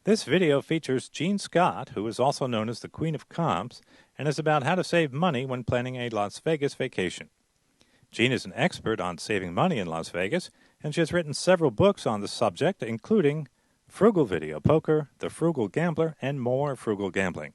This video features Jean Scott, who is also known as the Queen of Comps, and is about how to save money when planning a Las Vegas vacation. Jean is an expert on saving money in Las Vegas, and she has written several books on the subject, including Frugal Video Poker, The Frugal Gambler, and More Frugal Gambling.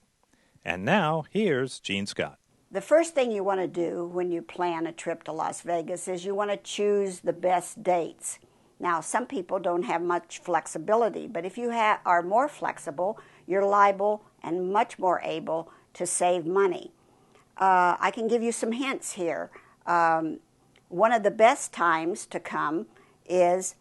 And now, here's Jean Scott. The first thing you want to do when you plan a trip to Las Vegas is you want to choose the best dates. Now, some people don't have much flexibility, but if you are more flexible, you're liable and much more able to save money. I can give you some hints here. One of the best times to come is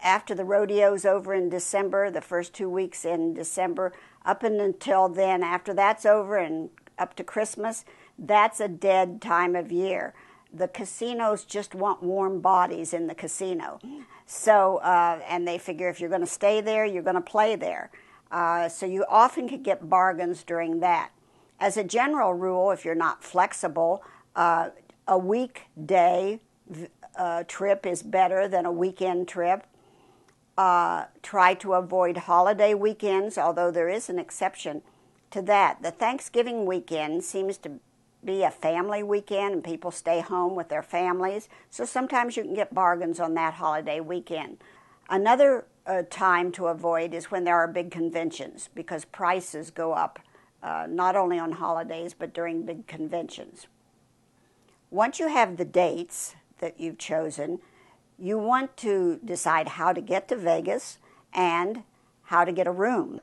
after the rodeo's over in December, the first 2 weeks in December, up and until then. After that's over and up to Christmas, that's a dead time of year. The casinos just want warm bodies in the casino. So, and they figure if you're going to stay there, you're going to play there. So you often could get bargains during that. As a general rule, if you're not flexible, a weekday trip is better than a weekend trip. Try to avoid holiday weekends, although there is an exception to that. The Thanksgiving weekend seems to be a family weekend and people stay home with their families, so sometimes you can get bargains on that holiday weekend. Another time to avoid is when there are big conventions, because prices go up not only on holidays but during big conventions. Once you have the dates that you've chosen, you want to decide how to get to Vegas and how to get a room.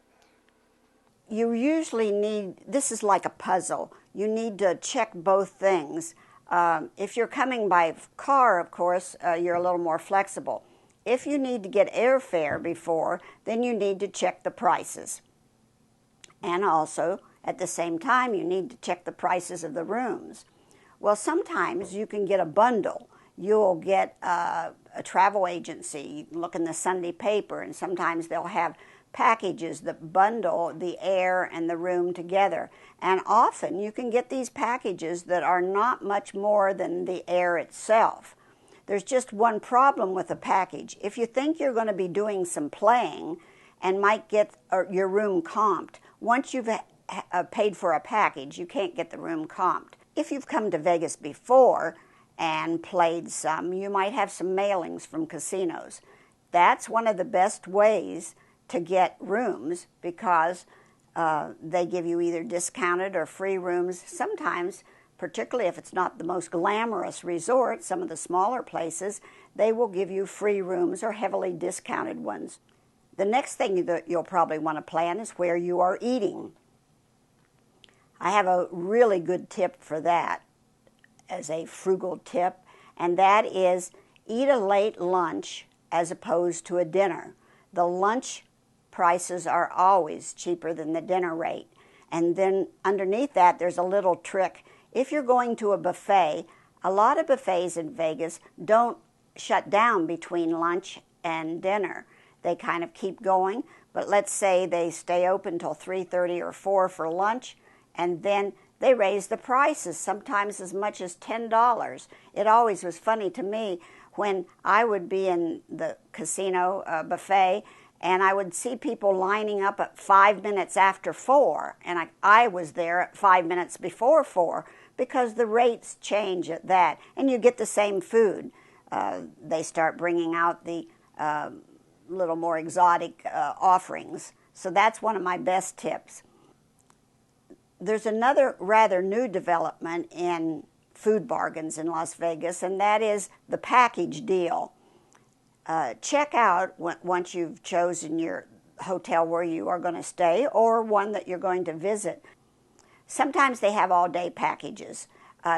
You usually need, this is like a puzzle, you need to check both things. If you're coming by car, of course, you're a little more flexible. If you need to get airfare before, then you need to check the prices. And also, at the same time, you need to check the prices of the rooms. Well, sometimes you can get a bundle. You'll get a travel agency. You can look in the Sunday paper, and sometimes they'll have packages that bundle the air and the room together. And often you can get these packages that are not much more than the air itself. There's just one problem with a package. If you think you're going to be doing some playing and might get your room comped, once you've paid for a package, you can't get the room comped. If you've come to Vegas before and played some, you might have some mailings from casinos. That's one of the best ways to get rooms, because they give you either discounted or free rooms. Sometimes, particularly if it's not the most glamorous resort, some of the smaller places, they will give you free rooms or heavily discounted ones. The next thing that you'll probably want to plan is where you are eating. I have a really good tip for that as a frugal tip, and that is eat a late lunch as opposed to a dinner. The lunch prices are always cheaper than the dinner rate. And then underneath that, there's a little trick. If you're going to a buffet, a lot of buffets in Vegas don't shut down between lunch and dinner. They kind of keep going, but let's say they stay open till 3:30 or 4 for lunch, and then they raise the prices, sometimes as much as $10. It always was funny to me when I would be in the casino buffet, and I would see people lining up at 5 minutes after 4, and I was there at 5 minutes before 4, because the rates change at that, and you get the same food. They start bringing out the little more exotic offerings. So that's one of my best tips. There's another rather new development in food bargains in Las Vegas, and that is the package deal. Check out, once you've chosen your hotel where you are going to stay or one that you're going to visit. Sometimes they have all-day packages.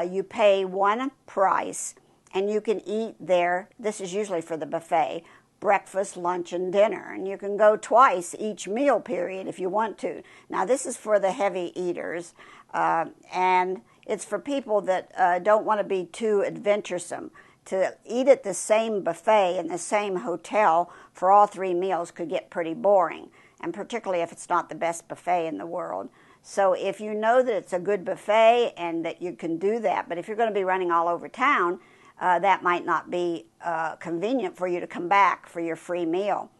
You pay one price and you can eat there. This is usually for the buffet, breakfast, lunch, and dinner. And you can go twice each meal period if you want to. Now, this is for the heavy eaters, and it's for people that don't want to be too adventuresome. To eat at the same buffet in the same hotel for all 3 meals could get pretty boring, and particularly if it's not the best buffet in the world. So if you know that it's a good buffet and that you can do that, but if you're going to be running all over town, that might not be convenient for you to come back for your free meal.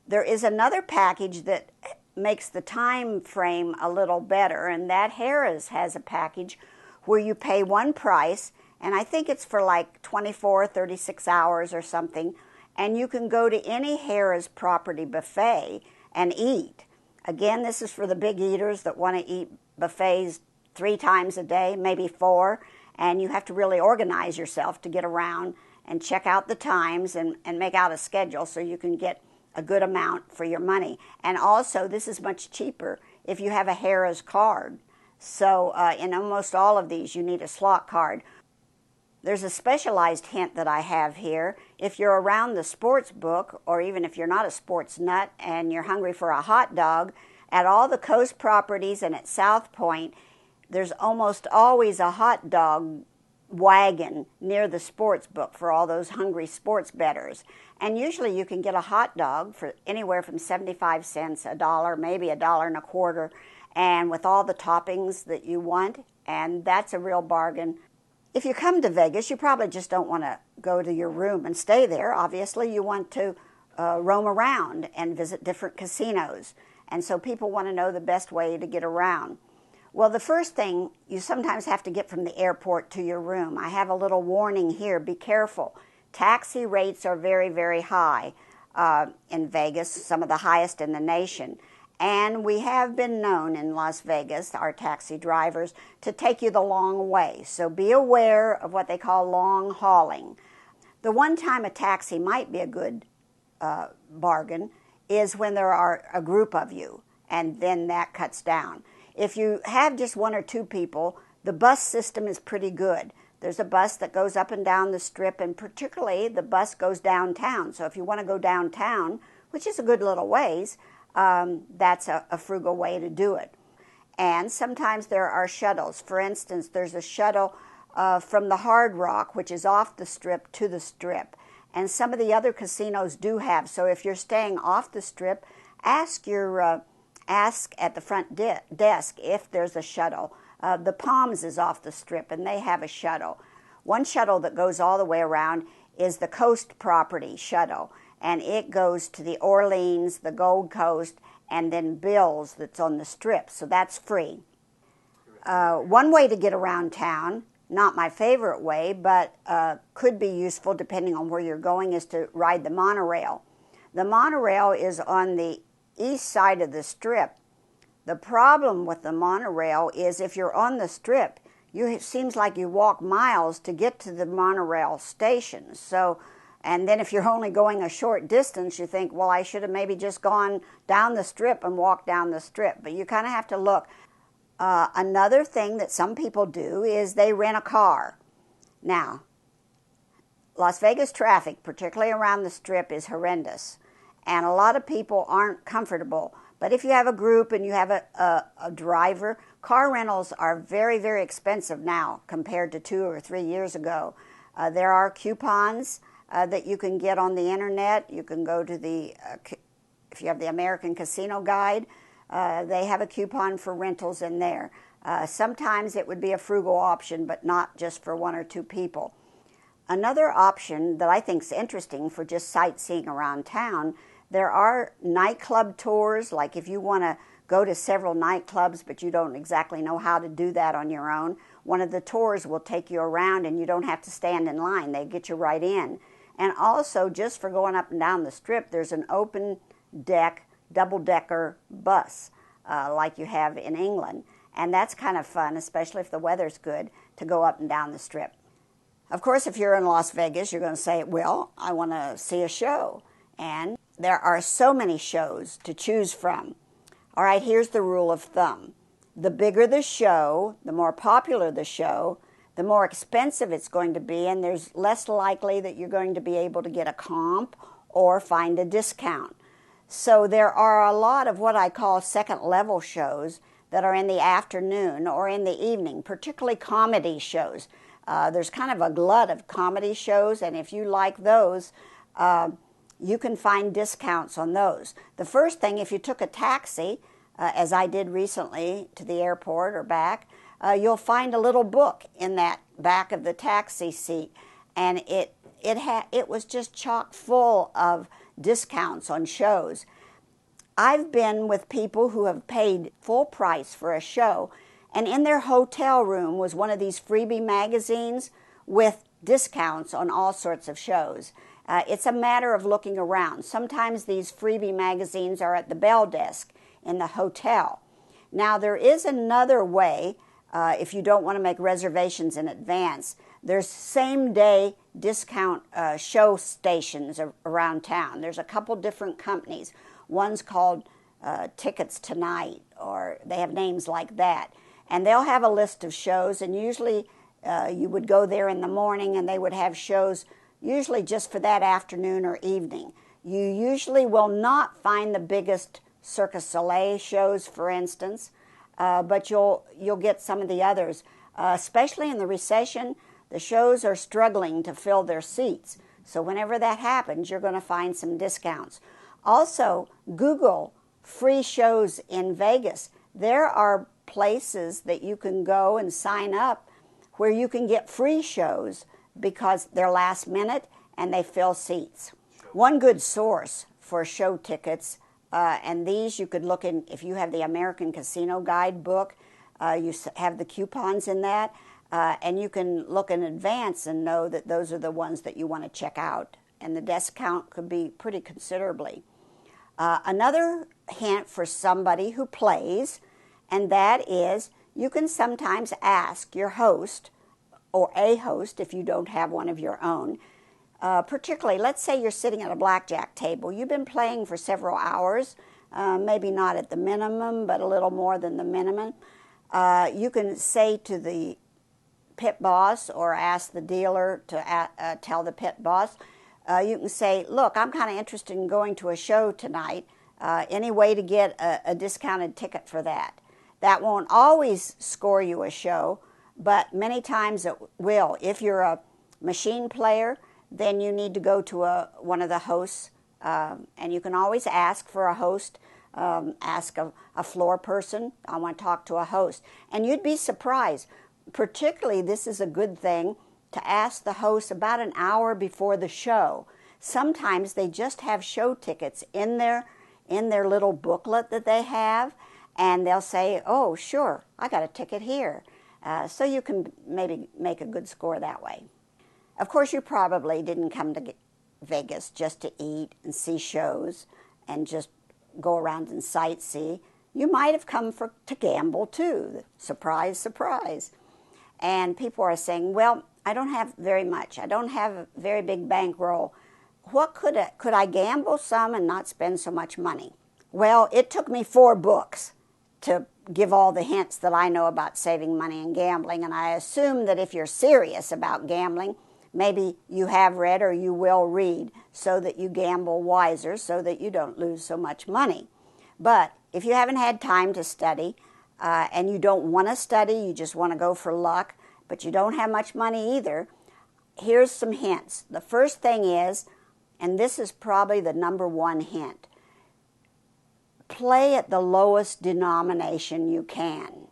There is another package that makes the time frame a little better, and that Harrah's has a package where you pay one price, and I think it's for like 24, 36 hours or something, and you can go to any Harrah's property buffet and eat. Again, this is for the big eaters that want to eat buffets 3 times a day, maybe 4, and you have to really organize yourself to get around and check out the times and make out a schedule so you can get a good amount for your money. And also, this is much cheaper if you have a Harrah's card. So in almost all of these, you need a slot card. There's a specialized hint that I have here. If you're around the sports book, or even if you're not a sports nut and you're hungry for a hot dog, at all the coast properties and at South Point, there's almost always a hot dog wagon near the sports book for all those hungry sports bettors. And usually you can get a hot dog for anywhere from 75 cents, $1, maybe $1.25, and with all the toppings that you want, and that's a real bargain. If you come to Vegas, you probably just don't want to go to your room and stay there. Obviously, you want to roam around and visit different casinos. And so people want to know the best way to get around. Well, the first thing, you sometimes have to get from the airport to your room. I have a little warning here. Be careful. Taxi rates are very, very high in Vegas, some of the highest in the nation. And we have been known in Las Vegas, our taxi drivers, to take you the long way. So be aware of what they call long hauling. The one time a taxi might be a good bargain is when there are a group of you, and then that cuts down. If you have just 1 or 2 people, the bus system is pretty good. There's a bus that goes up and down the strip, and particularly the bus goes downtown. So if you want to go downtown, which is a good little ways, that's a frugal way to do it. And sometimes there are shuttles. For instance, there's a shuttle from the Hard Rock, which is off the strip, to the strip. And some of the other casinos do have. So if you're staying off the strip, ask at the front desk if there's a shuttle. The Palms is off the strip, and they have a shuttle. One shuttle that goes all the way around is the Coast Property shuttle, and it goes to the Orleans, the Gold Coast, and then Bill's that's on the strip, so that's free. One way to get around town, not my favorite way, but could be useful depending on where you're going, is to ride the monorail. The monorail is on the east side of the strip. The problem with the monorail is if you're on the strip, it seems like you walk miles to get to the monorail station. So, and then if you're only going a short distance, you think, well, I should have maybe just gone down the strip and walked down the strip. But you kind of have to look. Another thing that some people do is they rent a car. Now, Las Vegas traffic, particularly around the strip, is horrendous. And a lot of people aren't comfortable. But if you have a group and you have a driver, car rentals are very, very expensive now compared to 2 or 3 years ago. There are coupons that you can get on the internet. You can go to if you have the American Casino Guide, they have a coupon for rentals in there. Sometimes it would be a frugal option, but not just for 1 or 2 people. Another option that I think is interesting for just sightseeing around town, there are nightclub tours. Like if you want to go to several nightclubs, but you don't exactly know how to do that on your own, one of the tours will take you around and you don't have to stand in line. They get you right in. And also, just for going up and down the strip, there's an open deck, double-decker bus like you have in England. And that's kind of fun, especially if the weather's good, to go up and down the strip. Of course, if you're in Las Vegas, you're going to say, well, I want to see a show. And there are so many shows to choose from. All right, here's the rule of thumb. The bigger the show, the more popular the show, the more expensive it's going to be, and there's less likely that you're going to be able to get a comp or find a discount. So there are a lot of what I call second-level shows that are in the afternoon or in the evening, particularly comedy shows. There's kind of a glut of comedy shows, and if you like those, you can find discounts on those. The first thing, if you took a taxi, as I did recently to the airport or back, you'll find a little book in that back of the taxi seat, and it was just chock full of discounts on shows. I've been with people who have paid full price for a show, and in their hotel room was one of these freebie magazines with discounts on all sorts of shows. It's a matter of looking around. Sometimes these freebie magazines are at the bell desk in the hotel. Now, there is another way, if you don't want to make reservations in advance. There's same-day discount show stations around town. There's a couple different companies. One's called Tickets Tonight, or they have names like that. And they'll have a list of shows, and usually you would go there in the morning, and they would have shows usually just for that afternoon or evening. You usually will not find the biggest Cirque du Soleil shows, for instance, but you'll get some of the others. Especially in the recession, the shows are struggling to fill their seats. So whenever that happens, you're going to find some discounts. Also, Google free shows in Vegas. There are places that you can go and sign up where you can get free shows because they're last minute and they fill seats. One good source for show tickets, and these you could look in, if you have the American Casino Guide book, you have the coupons in that, and you can look in advance and know that those are the ones that you want to check out, and the discount could be pretty considerably. Another hint for somebody who plays, and that is you can sometimes ask your host, or a host if you don't have one of your own, particularly, let's say you're sitting at a blackjack table. You've been playing for several hours, maybe not at the minimum, but a little more than the minimum. You can say to the pit boss or ask the dealer to tell the pit boss, you can say, look, I'm kind of interested in going to a show tonight. Any way to get a discounted ticket for that? That won't always score you a show, but many times it will. If you're a machine player, then you need to go to one of the hosts, and you can always ask for a host, ask a floor person, I want to talk to a host. And you'd be surprised. Particularly, this is a good thing to ask the host about an hour before the show. Sometimes they just have show tickets in their little booklet that they have, and they'll say, oh, sure, I got a ticket here. So you can maybe make a good score that way. Of course, you probably didn't come to Vegas just to eat and see shows and just go around and sightsee. You might have come to gamble too. Surprise, surprise. And people are saying, well, I don't have very much. I don't have a very big bankroll. What could I gamble some and not spend so much money? Well, it took me 4 books to give all the hints that I know about saving money and gambling, and I assume that if you're serious about gambling, maybe you have read or you will read so that you gamble wiser, so that you don't lose so much money. But if you haven't had time to study, and you don't want to study, you just want to go for luck, but you don't have much money either, here's some hints. The first thing is, and this is probably the number 1 hint, play at the lowest denomination you can.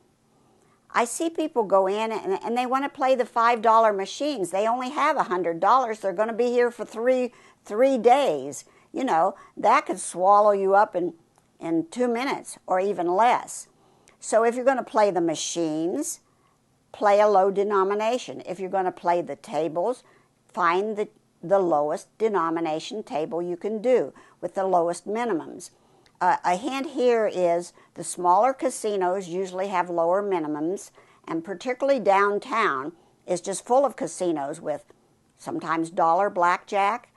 I see people go in and they want to play the $5 machines. They only have $100. They're going to be here for three days. You know, that could swallow you up in 2 minutes or even less. So if you're going to play the machines, play a low denomination. If you're going to play the tables, find the lowest denomination table you can do with the lowest minimums. A hint here is the smaller casinos usually have lower minimums, and particularly downtown is just full of casinos with sometimes dollar blackjack.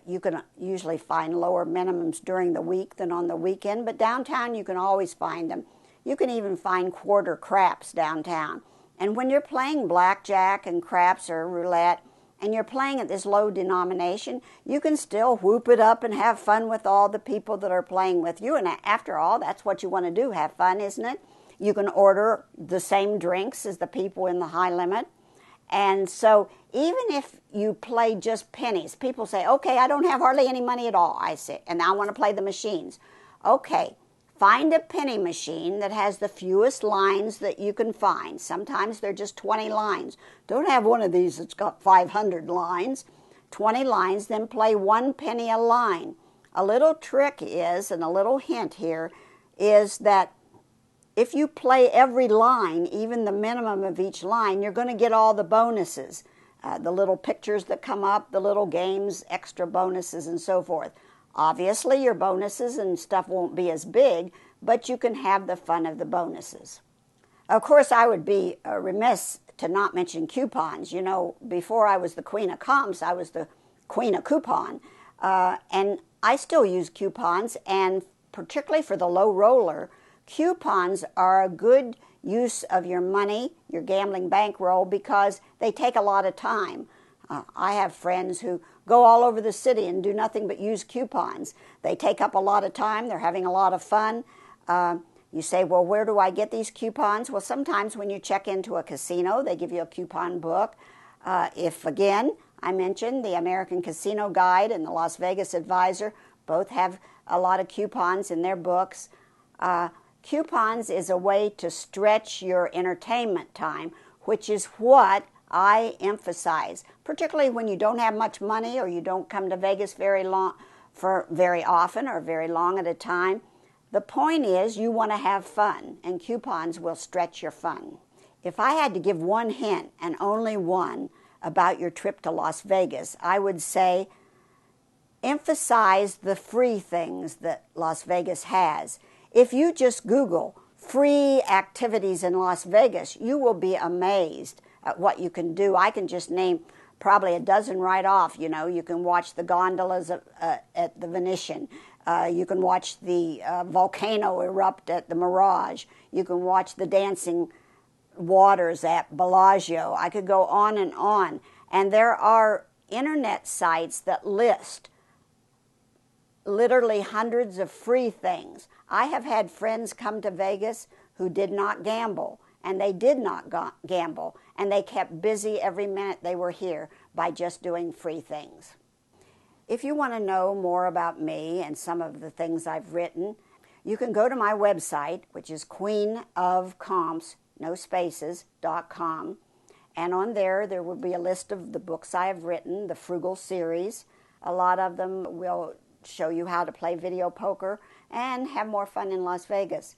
You can usually find lower minimums during the week than on the weekend, but downtown you can always find them. You can even find quarter craps downtown. And when you're playing blackjack and craps or roulette, and you're playing at this low denomination, you can still whoop it up and have fun with all the people that are playing with you. And after all, that's what you want to do, have fun, isn't it? You can order the same drinks as the people in the high limit. And so even if you play just pennies, people say, okay, I don't have hardly any money at all, I say, and I want to play the machines. Okay, find a penny machine that has the fewest lines that you can find. Sometimes they're just 20 lines. Don't have one of these that's got 500 lines. 20 lines, then play 1 penny a line. A little trick is, and a little hint here, is that if you play every line, even the minimum of each line, you're going to get all the bonuses. The little pictures that come up, the little games, extra bonuses, and so forth. Obviously, your bonuses and stuff won't be as big, but you can have the fun of the bonuses. Of course, I would be remiss to not mention coupons. You know, before I was the queen of comps, I was the queen of coupon. And I still use coupons, and particularly for the low roller, coupons are a good use of your money, your gambling bankroll, because they take a lot of time. I have friends who go all over the city and do nothing but use coupons. They take up a lot of time. They're having a lot of fun. You say, well, where do I get these coupons? Well, sometimes when you check into a casino, they give you a coupon book. If, again, I mentioned the American Casino Guide and the Las Vegas Advisor, both have a lot of coupons in their books. Coupons is a way to stretch your entertainment time, which is what I emphasize, particularly when you don't have much money or you don't come to Vegas very often or very long at a time. The point is you want to have fun, and coupons will stretch your fun. If I had to give one hint, and only one, about your trip to Las Vegas, I would say emphasize the free things that Las Vegas has. If you just Google free activities in Las Vegas, you will be amazed at what you can do. I can just name probably a dozen right off. You know, you can watch the gondolas at the Venetian. You can watch the volcano erupt at the Mirage. You can watch the dancing waters at Bellagio. I could go on. And there are internet sites that list literally hundreds of free things. I have had friends come to Vegas who did not gamble, and they did not gamble, and they kept busy every minute they were here by just doing free things. If you want to know more about me and some of the things I've written, you can go to my website, which is queenofcomps.com, and on there will be a list of the books I have written, the Frugal series. A lot of them will show you how to play video poker and have more fun in Las Vegas.